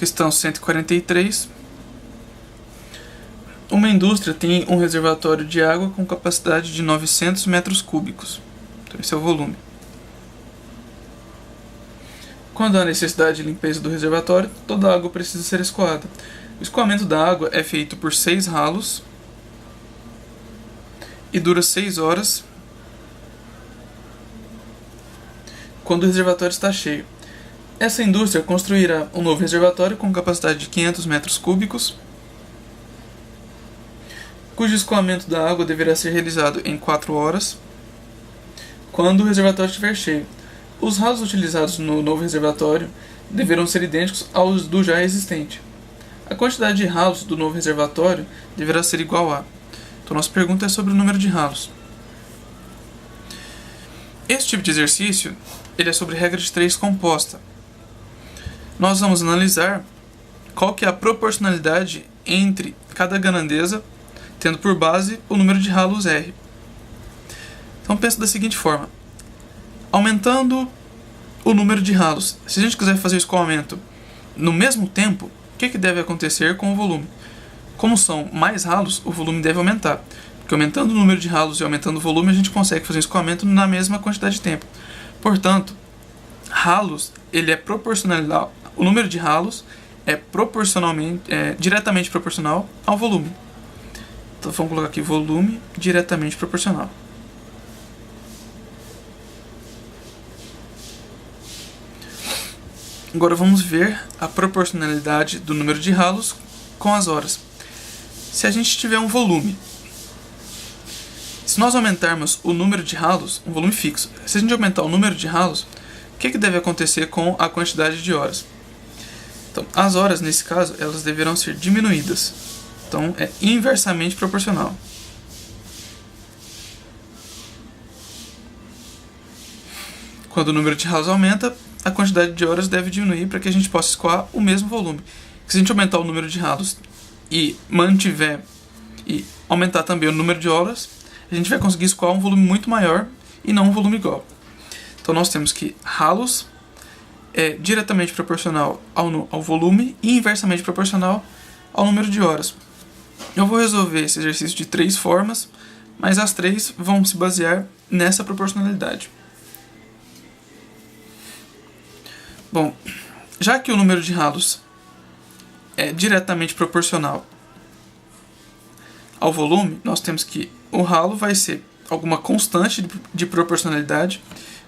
Questão 143. Uma indústria tem um reservatório de água com capacidade de 900 metros cúbicos. Então, esse é o volume. Quando há necessidade de limpeza do reservatório, toda a água precisa ser escoada. O escoamento da água é feito por 6 ralos e dura 6 horas quando o reservatório está cheio. Essa indústria construirá um novo reservatório com capacidade de 500 metros cúbicos, cujo escoamento da água deverá ser realizado em 4 horas, quando o reservatório estiver cheio. Os ralos utilizados no novo reservatório deverão ser idênticos aos do já existente. A quantidade de ralos do novo reservatório deverá ser igual a... Então, nossa pergunta é sobre o número de ralos. Esse tipo de exercício ele é sobre regra de 3 composta. Nós vamos analisar qual que é a proporcionalidade entre cada grandeza, tendo por base o número de ralos R. Então pensa da seguinte forma: aumentando o número de ralos, se a gente quiser fazer o escoamento no mesmo tempo, o que deve acontecer com o volume? Como são mais ralos, o volume deve aumentar, porque aumentando o número de ralos e aumentando o volume, a gente consegue fazer o escoamento na mesma quantidade de tempo. Portanto, ralos, ele é proporcional, o número de ralos é diretamente proporcional ao volume. Então vamos colocar aqui volume diretamente proporcional. Agora vamos ver a proporcionalidade do número de ralos com as horas. Se a gente tiver um volume, se nós aumentarmos o número de ralos, um volume fixo, se a gente aumentar o número de ralos, o que deve acontecer com a quantidade de horas? Então, as horas, nesse caso, elas deverão ser diminuídas. Então, é inversamente proporcional. Quando o número de ralos aumenta, a quantidade de horas deve diminuir para que a gente possa escoar o mesmo volume. Se a gente aumentar o número de ralos e aumentar também o número de horas, a gente vai conseguir escoar um volume muito maior e não um volume igual. Então nós temos que ralos é diretamente proporcional ao volume e inversamente proporcional ao número de horas. Eu vou resolver esse exercício de 3 formas, mas as 3 vão se basear nessa proporcionalidade. Bom, já que o número de ralos é diretamente proporcional ao volume, nós temos que o ralo vai ser alguma constante de proporcionalidade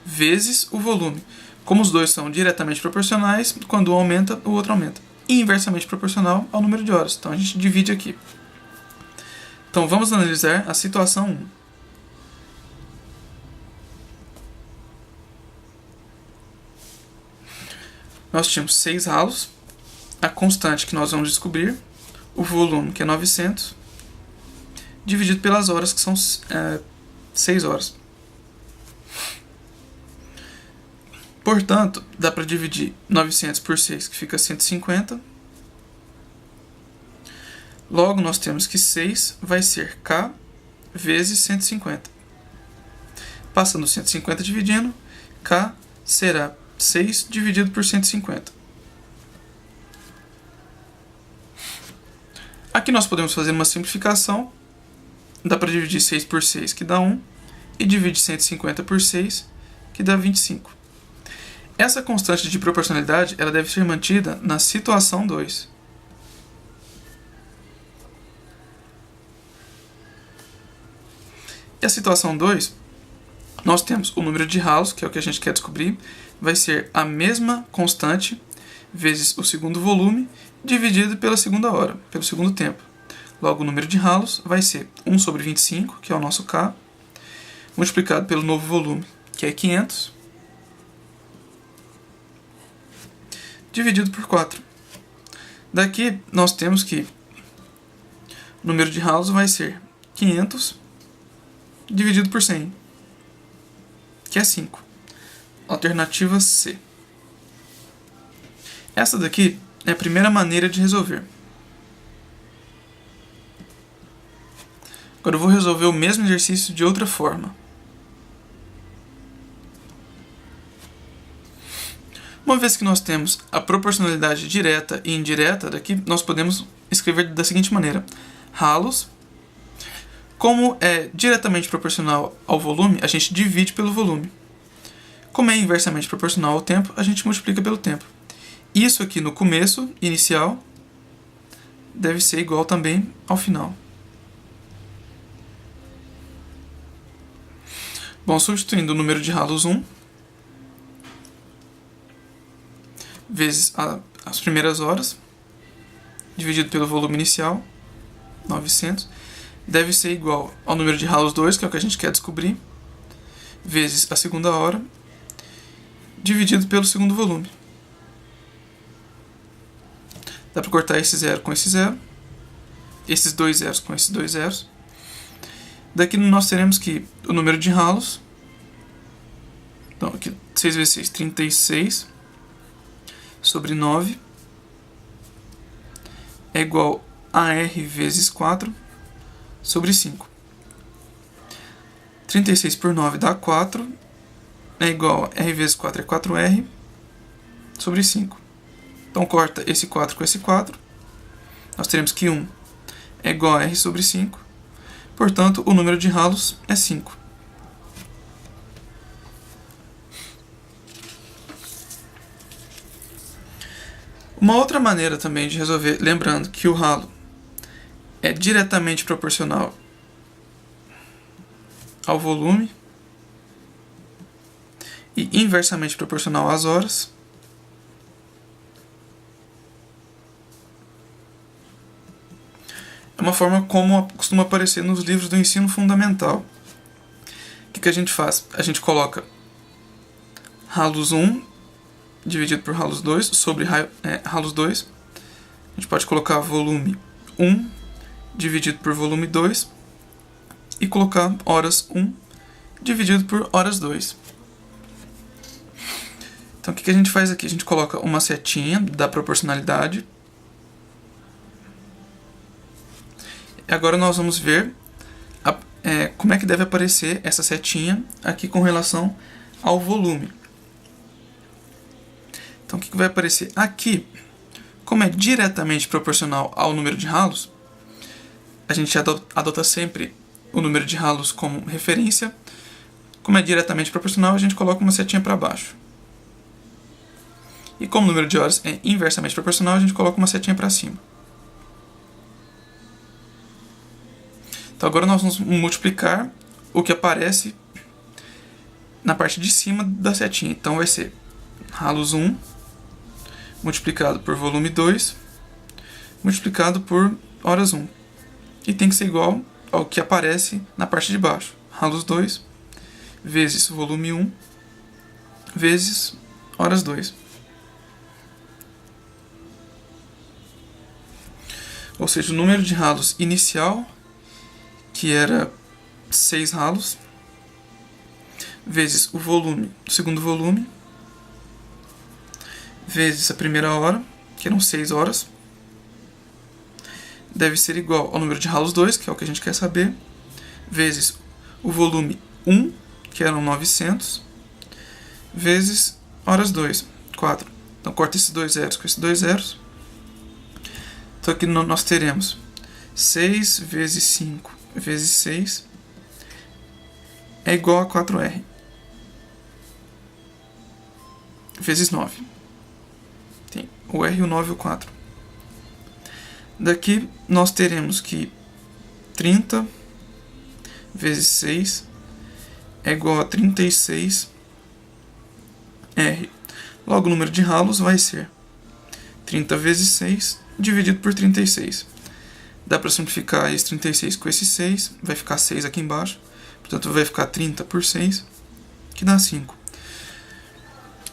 vezes o volume. Como os dois são diretamente proporcionais, quando um aumenta, o outro aumenta. E inversamente proporcional ao número de horas. Então a gente divide aqui. Então vamos analisar a situação 1. Nós tínhamos 6 ralos, a constante que nós vamos descobrir, o volume que é 900, dividido pelas horas que são 6 horas. Portanto, dá para dividir 900 por 6, que fica 150. Logo, nós temos que 6 vai ser K vezes 150. Passando 150 dividindo, K será 6 dividido por 150. Aqui nós podemos fazer uma simplificação. Dá para dividir 6 por 6, que dá 1. E divide 150 por 6, que dá 25. Essa constante de proporcionalidade ela deve ser mantida na situação 2. E a situação 2, nós temos o número de ralos, que é o que a gente quer descobrir, vai ser a mesma constante vezes o segundo volume dividido pela segunda hora, pelo segundo tempo. Logo, o número de ralos vai ser 1 sobre 25, que é o nosso K, multiplicado pelo novo volume, que é 500, dividido por 4. Daqui, nós temos que o número de ralos vai ser 500 dividido por 100, que é 5. Alternativa C. Essa daqui é a primeira maneira de resolver. Agora eu vou resolver o mesmo exercício de outra forma. Uma vez que nós temos a proporcionalidade direta e indireta, daqui nós podemos escrever da seguinte maneira: ralos, como é diretamente proporcional ao volume, a gente divide pelo volume. Como é inversamente proporcional ao tempo, a gente multiplica pelo tempo. Isso aqui no começo, inicial, deve ser igual também ao final. Bom, substituindo o número de ralos 1 vezes as primeiras horas, dividido pelo volume inicial, 900, deve ser igual ao número de ralos 2, que é o que a gente quer descobrir, vezes a segunda hora, dividido pelo segundo volume. Dá para cortar esse zero com esse zero, esses dois zeros com esses dois zeros. Daqui nós teremos que o número de ralos, então aqui 6 vezes 6, 36, sobre 9, é igual a R vezes 4, sobre 5. 36 por 9 dá 4, é igual a R vezes 4 é 4R, sobre 5. Então corta esse 4 com esse 4, nós teremos que 1 é igual a R sobre 5, portanto o número de ralos é 5. Uma outra maneira também de resolver, lembrando que o ralo é diretamente proporcional ao volume e inversamente proporcional às horas, é uma forma como costuma aparecer nos livros do ensino fundamental. O que a gente faz? A gente coloca ralos 1 dividido por ralos 2 sobre ralos 2. A gente pode colocar volume 1 dividido por volume 2 e colocar horas 1 dividido por horas 2. Então o que a gente faz aqui? A gente coloca uma setinha da proporcionalidade. E agora nós vamos ver como é que deve aparecer essa setinha aqui com relação ao volume. Então o que vai aparecer aqui? Como é diretamente proporcional ao número de ralos, a gente adota sempre o número de ralos como referência. Como é diretamente proporcional, a gente coloca uma setinha para baixo. E como o número de horas é inversamente proporcional, a gente coloca uma setinha para cima. Então agora nós vamos multiplicar o que aparece na parte de cima da setinha. Então vai ser ralos 1 multiplicado por volume 2 multiplicado por horas 1. E tem que ser igual ao que aparece na parte de baixo. Ralos 2 vezes volume 1 vezes horas 2. Ou seja, o número de ralos inicial, que era 6 ralos, vezes o volume do segundo volume, vezes a primeira hora, que eram 6 horas, deve ser igual ao número de ralos 2, que é o que a gente quer saber, vezes o volume 1, que eram 900, vezes horas 2, 4. Então corta esses dois zeros com esses dois zeros. Então aqui nós teremos 6 vezes 5 vezes 6 é igual a 4R vezes 9. Tem o R, o 9 e o 4. Daqui nós teremos que 30 vezes 6 é igual a 36R. Logo o número de ralos vai ser 30 vezes 6 dividido por 36. Dá para simplificar esse 36 com esse 6, vai ficar 6 aqui embaixo. Portanto vai ficar 30 por 6, que dá 5.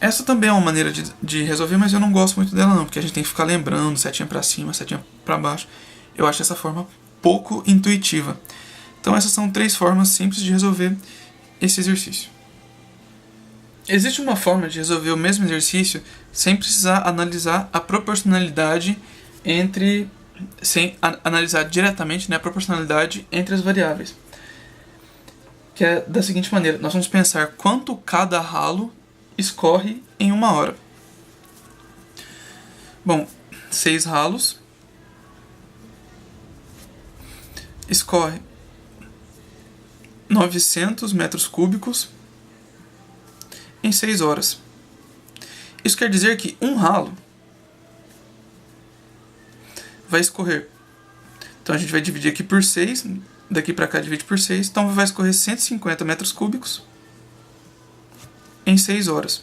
Essa também é uma maneira de resolver, mas eu não gosto muito dela não, porque a gente tem que ficar lembrando, setinha para cima, setinha para baixo. Eu acho essa forma pouco intuitiva. Então essas são 3 formas simples de resolver esse exercício. Existe uma forma de resolver o mesmo exercício sem precisar analisar a proporcionalidade sem analisar diretamente, né, a proporcionalidade entre as variáveis. Que é da seguinte maneira: nós vamos pensar quanto cada ralo escorre em uma hora. Bom, 6 ralos. Escorre 900 metros cúbicos em 6 horas. Isso quer dizer que um ralo vai escorrer. Então a gente vai dividir aqui por 6, daqui para cá divide por 6, então vai escorrer 150 metros cúbicos em 6 horas.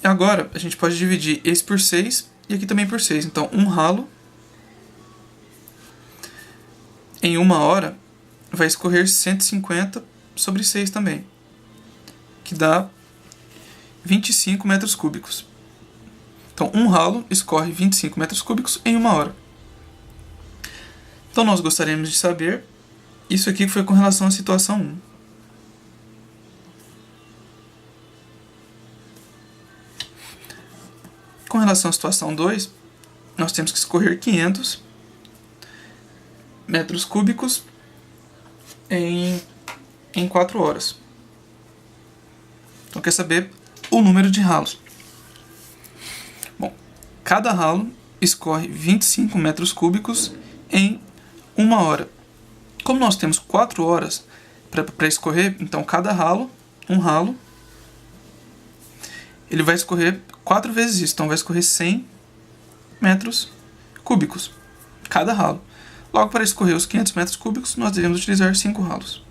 E agora a gente pode dividir esse por 6 e aqui também por 6. Então um ralo em 1 hora vai escorrer 150 sobre 6 também, que dá 25 metros cúbicos. Então um ralo escorre 25 metros cúbicos em 1 hora. Então nós gostaríamos de saber, isso aqui foi com relação à situação 1. Com relação à situação 2, nós temos que escorrer 500 metros cúbicos em 4 horas. Então quer saber o número de ralos. Bom, cada ralo escorre 25 metros cúbicos em 1 hora. Como nós temos 4 horas para escorrer, então cada ralo, um ralo, ele vai escorrer 4 vezes isso. Então vai escorrer 100 metros cúbicos cada ralo. Logo, para escorrer os 500 metros cúbicos, nós devemos utilizar 5 ralos.